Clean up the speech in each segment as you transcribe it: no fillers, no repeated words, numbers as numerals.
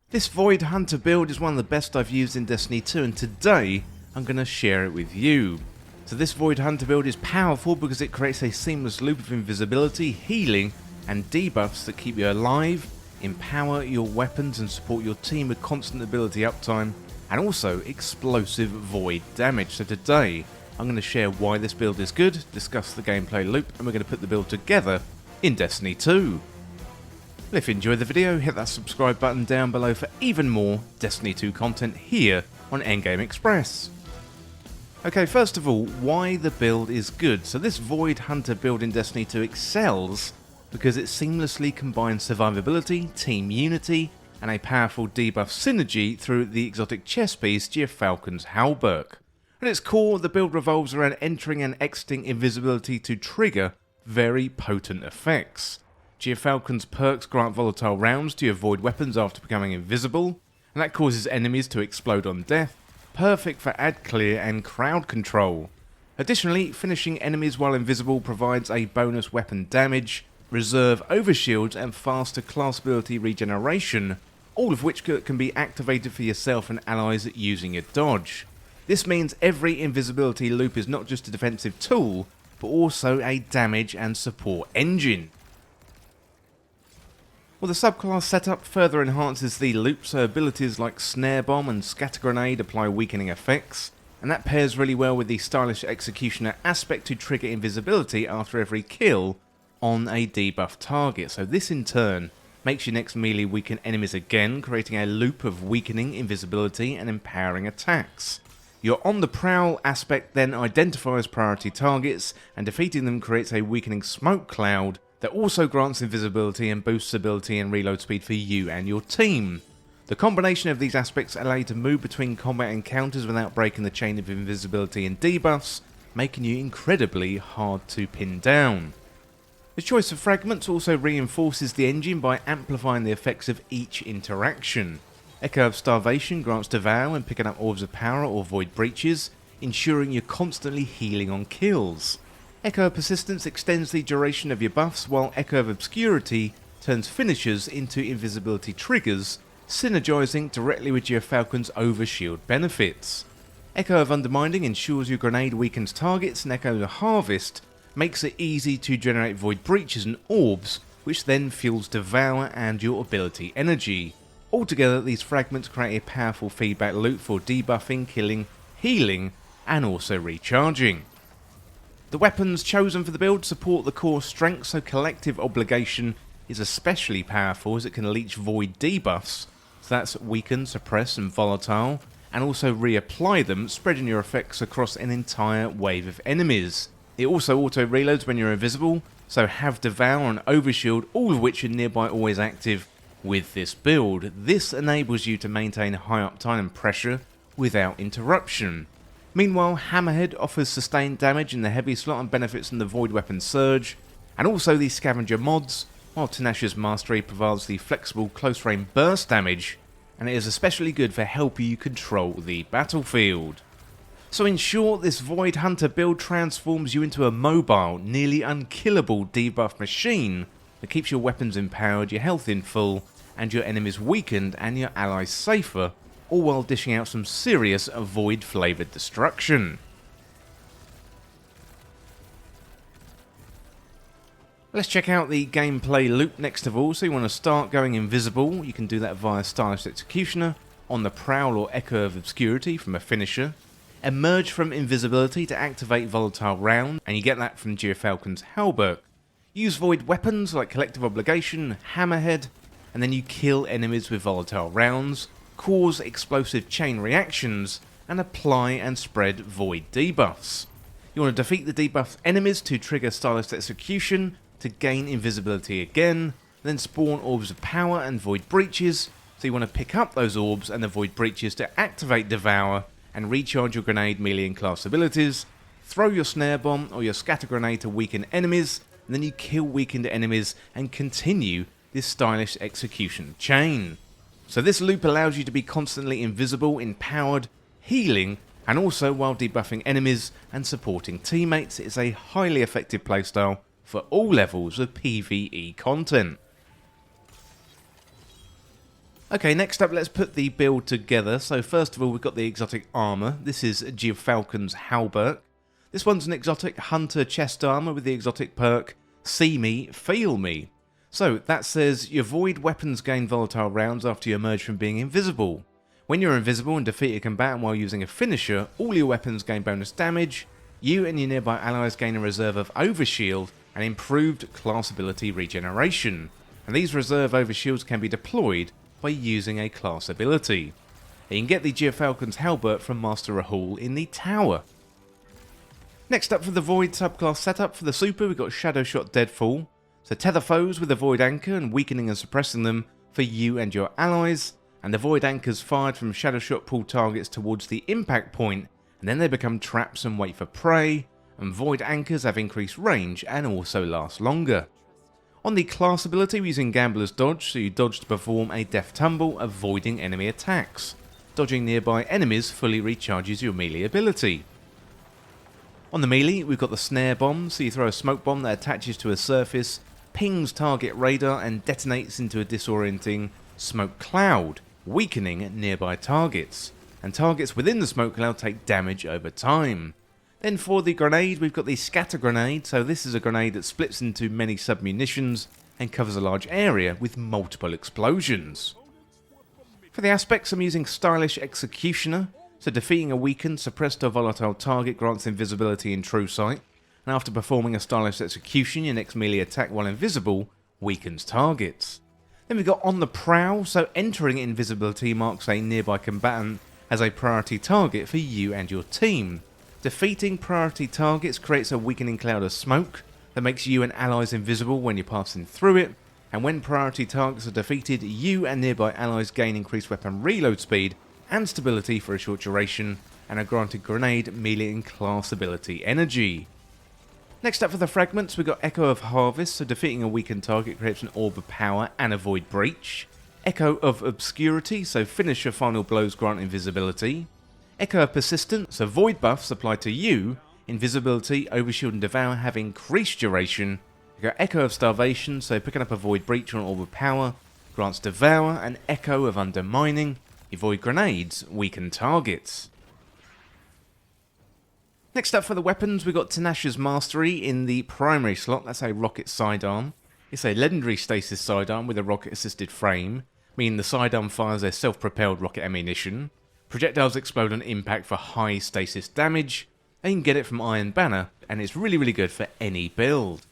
This Void Hunter build is one of the best I've used in Destiny 2, and today I'm going to share it with you. So this Void Hunter build is powerful because it creates a seamless loop of invisibility, healing and debuffs that keep you alive, empower your weapons and support your team with constant ability uptime, and also explosive void damage. So today I'm going to share why this build is good, discuss the gameplay loop, and we're going to put the build together in Destiny 2. If you enjoyed the video, hit that subscribe button down below for even more Destiny 2 content here on Endgame Express. Okay, first of all, why the build is good. So this Void Hunter build in Destiny 2 excels because it seamlessly combines survivability, team unity, and a powerful debuff synergy through the exotic chess piece Gyrfalcon's Hauberk. At its core, the build revolves around entering and exiting invisibility to trigger very potent effects. Gyrfalcon's perks grant volatile rounds to avoid weapons after becoming invisible, and that causes enemies to explode on death, perfect for ad clear and crowd control. Additionally, finishing enemies while invisible provides a bonus weapon damage, reserve overshields and faster class ability regeneration, all of which can be activated for yourself and allies using a dodge. This means every invisibility loop is not just a defensive tool, but also a damage and support engine. Well, the subclass setup further enhances the loop, so abilities like Snare Bomb and Scatter Grenade apply weakening effects, and that pairs really well with the stylish Executioner aspect to trigger invisibility after every kill on a debuff target. So this in turn makes your next melee weaken enemies again, creating a loop of weakening invisibility and empowering attacks. Your On the Prowl aspect then identifies priority targets, and defeating them creates a weakening smoke cloud that also grants invisibility and boosts ability and reload speed for you and your team. The combination of these aspects allow you to move between combat encounters without breaking the chain of invisibility and debuffs, making you incredibly hard to pin down. The choice of fragments also reinforces the engine by amplifying the effects of each interaction. Echo of Starvation grants Devour when picking up Orbs of Power or Void Breaches, ensuring you're constantly healing on kills. Echo of Persistence extends the duration of your buffs, while Echo of Obscurity turns finishers into invisibility triggers, synergizing directly with Gyrfalcon's overshield benefits. Echo of Undermining ensures your grenade weakens targets, and Echo of Harvest makes it easy to generate Void Breaches and Orbs, which then fuels Devour and your ability energy. Altogether, these fragments create a powerful feedback loop for debuffing, killing, healing, and also recharging. The weapons chosen for the build support the core strength, so Collective Obligation is especially powerful as it can leech void debuffs, so that's weaken, suppress and volatile, and also reapply them, spreading your effects across an entire wave of enemies. It also auto-reloads when you're invisible, so have Devour and Overshield, all of which are nearby always active with this build. This enables you to maintain high uptime and pressure without interruption. Meanwhile, Hammerhead offers sustained damage in the heavy slot and benefits from the Void Weapon Surge, and also the Scavenger mods, while Tenacious Mastery provides the flexible close range burst damage, and it is especially good for helping you control the battlefield. So in short, this Void Hunter build transforms you into a mobile, nearly unkillable debuff machine that keeps your weapons empowered, your health in full, and your enemies weakened and your allies safer, all while dishing out some serious void flavoured destruction. Let's check out the gameplay loop next of all. So you want to start going invisible, you can do that via Stylish Executioner, On the Prowl or Echo of Obscurity from a finisher. Emerge from invisibility to activate volatile round, and you get that from Gyrfalcon's Hauberk. Use void weapons like Collective Obligation, Hammerhead, and then you kill enemies with volatile rounds, cause explosive chain reactions, and apply and spread void debuffs. You want to defeat the debuff enemies to trigger Stylist Execution to gain invisibility again, then spawn Orbs of Power and Void Breaches, so you want to pick up those orbs and the Void Breaches to activate Devour and recharge your grenade, melee and class abilities, throw your Snare Bomb or your Scatter Grenade to weaken enemies, and then you kill weakened enemies and continue this stylish execution chain. So this loop allows you to be constantly invisible, empowered, healing, and also while debuffing enemies and supporting teammates. It is a highly effective playstyle for all levels of PvE content. Okay, next up let's put the build together. So first of all we've got the exotic armour. This is Gyrfalcon's Hauberk. This one's an exotic hunter chest armour with the exotic perk See Me, Feel Me. So that says you avoid weapons gain volatile rounds after you emerge from being invisible. When you're invisible and defeat a combatant while using a finisher, all your weapons gain bonus damage. You and your nearby allies gain a reserve of overshield and improved class ability regeneration. And these reserve overshields can be deployed by using a class ability. You can get the Gyrfalcon's Hauberk from Master Rahul in the tower. Next up for the Void subclass setup, for the super we've got Shadow Shot Deadfall. So tether foes with the Void Anchor and weakening and suppressing them for you and your allies. And the Void Anchors fired from Shadow Shot pull targets towards the impact point, and then they become traps and wait for prey. And Void Anchors have increased range and also last longer. On the class ability, we're using Gambler's Dodge, so you dodge to perform a Death Tumble, avoiding enemy attacks. Dodging nearby enemies fully recharges your melee ability. On the melee, we've got the Snare Bomb, so you throw a smoke bomb that attaches to a surface, pings target radar, and detonates into a disorienting smoke cloud, weakening nearby targets. And targets within the smoke cloud take damage over time. Then for the grenade, we've got the Scatter Grenade, so this is a grenade that splits into many submunitions and covers a large area with multiple explosions. For the aspects, I'm using Stylish Executioner, so defeating a weakened, suppressed or volatile target grants invisibility in true sight, and after performing a Stylish Execution, your next melee attack while invisible weakens targets. Then we've got On the Prowl, so entering invisibility marks a nearby combatant as a priority target for you and your team. Defeating priority targets creates a weakening cloud of smoke that makes you and allies invisible when you're passing through it, and when priority targets are defeated, you and nearby allies gain increased weapon reload speed and stability for a short duration, and are granted grenade, melee and class ability energy. Next up for the fragments, we've got Echo of Harvest, so defeating a weakened target creates an Orb of Power and a Void Breach. Echo of Obscurity, so finisher final blows grant invisibility. Echo of Persistence, so void buffs applied to you, invisibility, overshield and devour have increased duration. You've got Echo of Starvation, so picking up a Void Breach or an Orb of Power grants devour, and Echo of Undermining. Your void grenades weaken targets. Next up for the weapons, we've got Tinashe's Mastery in the primary slot, that's a rocket sidearm. It's a legendary stasis sidearm with a rocket assisted frame, meaning the sidearm fires a self-propelled rocket ammunition. Projectiles explode on impact for high stasis damage, and you can get it from Iron Banner, and it's really good for any build.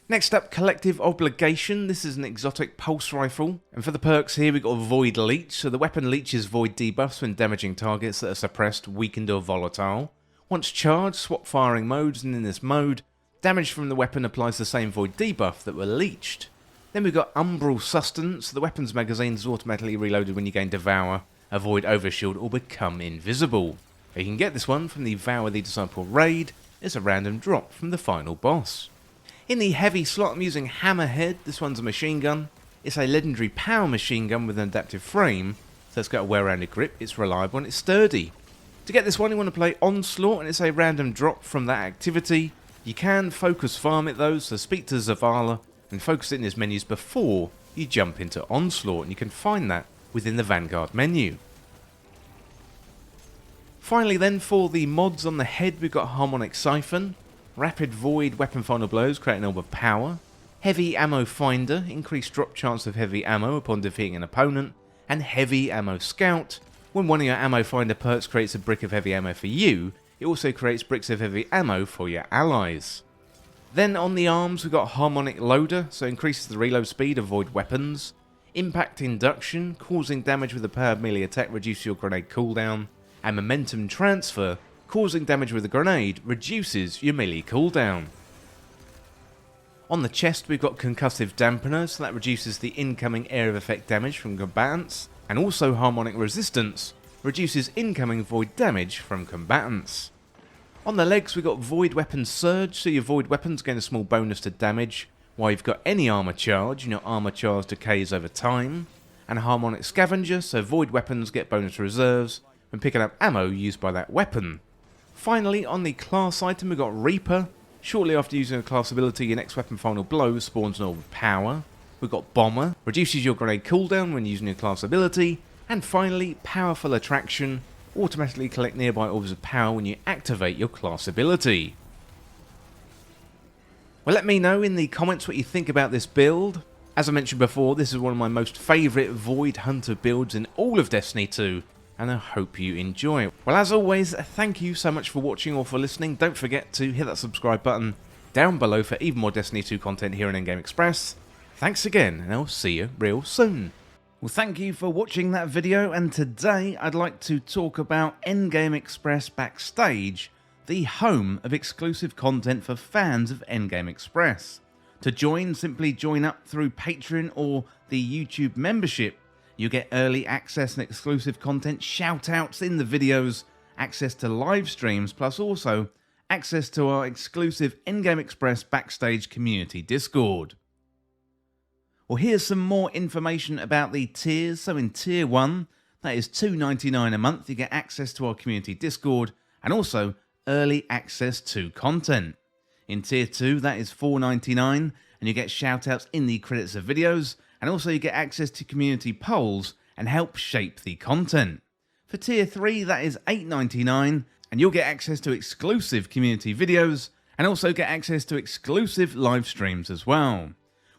Next up, Collective Obligation. This is an exotic pulse rifle, and for the perks here we've got Void Leech, so the weapon leeches void debuffs when damaging targets that are suppressed, weakened or volatile. Once charged, swap firing modes, and in this mode, damage from the weapon applies the same void debuff that were leeched. Then we've got Umbral Sustenance, the weapon's magazine is automatically reloaded when you gain Devour, avoid overshield or become invisible. You can get this one from the Vow of the Disciple raid, it's a random drop from the final boss. In the heavy slot I'm using Hammerhead, this one's a machine gun. It's a legendary power machine gun with an adaptive frame, so it's got a well-rounded grip, it's reliable and it's sturdy. To get this one you want to play Onslaught, and it's a random drop from that activity. You can focus farm it though, so speak to Zavala and focus it in his menus before you jump into Onslaught, and you can find that within the Vanguard menu. Finally then, for the mods on the head, we've got Harmonic Siphon, Rapid Void Weapon Final Blows, create an Orb of Power, Heavy Ammo Finder, increased drop chance of heavy ammo upon defeating an opponent, and Heavy Ammo Scout. When one of your Ammo Finder perks creates a brick of heavy ammo for you, it also creates bricks of heavy ammo for your allies. Then on the arms we've got Harmonic Loader, so increases the reload speed of void weapons, Impact Induction, causing damage with a powered melee attack, reduces your grenade cooldown, and Momentum Transfer, causing damage with a grenade, reduces your melee cooldown. On the chest we've got Concussive Dampener, so that reduces the incoming area of effect damage from combatants, and also Harmonic Resistance, reduces incoming void damage from combatants. On the legs we've got Void Weapon Surge, so your void weapons gain a small bonus to damage, while you've got any armor charge, and your armor charge decays over time, and Harmonic Scavenger, so void weapons get bonus reserves when picking up ammo used by that weapon. Finally, on the class item we've got Reaper. Shortly after using a class ability, your next weapon final blow spawns an Orb of Power. We've got Bomber, reduces your grenade cooldown when using your class ability, and finally Powerful Attraction, automatically collect nearby orbs of power when you activate your class ability. Well, let me know in the comments what you think about this build. As I mentioned before, this is one of my most favourite Void Hunter builds in all of Destiny 2, and I hope you enjoy. Well, as always, thank you so much for watching or for listening. Don't forget to hit that subscribe button down below for even more Destiny 2 content here on Endgame Express. Thanks again, and I'll see you real soon. Well, thank you for watching that video, and today I'd like to talk about Endgame Express Backstage, the home of exclusive content for fans of Endgame Express. To join, simply join up through Patreon or the YouTube membership. You get early access and exclusive content, shout-outs in the videos, access to live streams, plus also access to our exclusive Endgame Express Backstage community Discord. Well, here's some more information about the tiers. So in Tier 1, that is $2.99 a month, you get access to our community Discord and also early access to content. In Tier 2, that is $4.99 and you get shout-outs in the credits of videos, and also you get access to community polls and help shape the content. For Tier 3, that is $8.99 and you'll get access to exclusive community videos and also get access to exclusive live streams as well.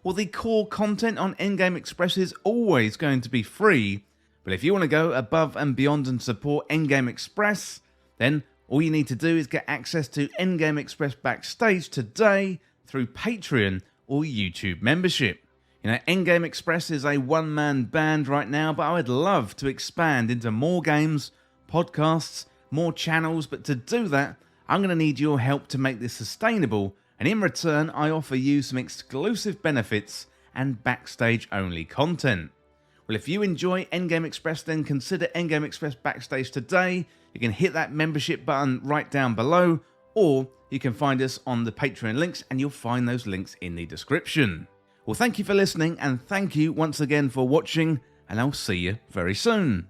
Well, the core content on Endgame Express is always going to be free, but if you want to go above and beyond and support Endgame Express, then all you need to do is get access to Endgame Express Backstage today through Patreon or YouTube membership. You know, Endgame Express is a one-man band right now, but I would love to expand into more games, podcasts, more channels, but to do that, I'm going to need your help to make this sustainable, and in return, I offer you some exclusive benefits and backstage-only content. Well, if you enjoy Endgame Express, then consider Endgame Express Backstage today. You can hit that membership button right down below, or you can find us on the Patreon links, and you'll find those links in the description. Well, thank you for listening, and thank you once again for watching, and I'll see you very soon.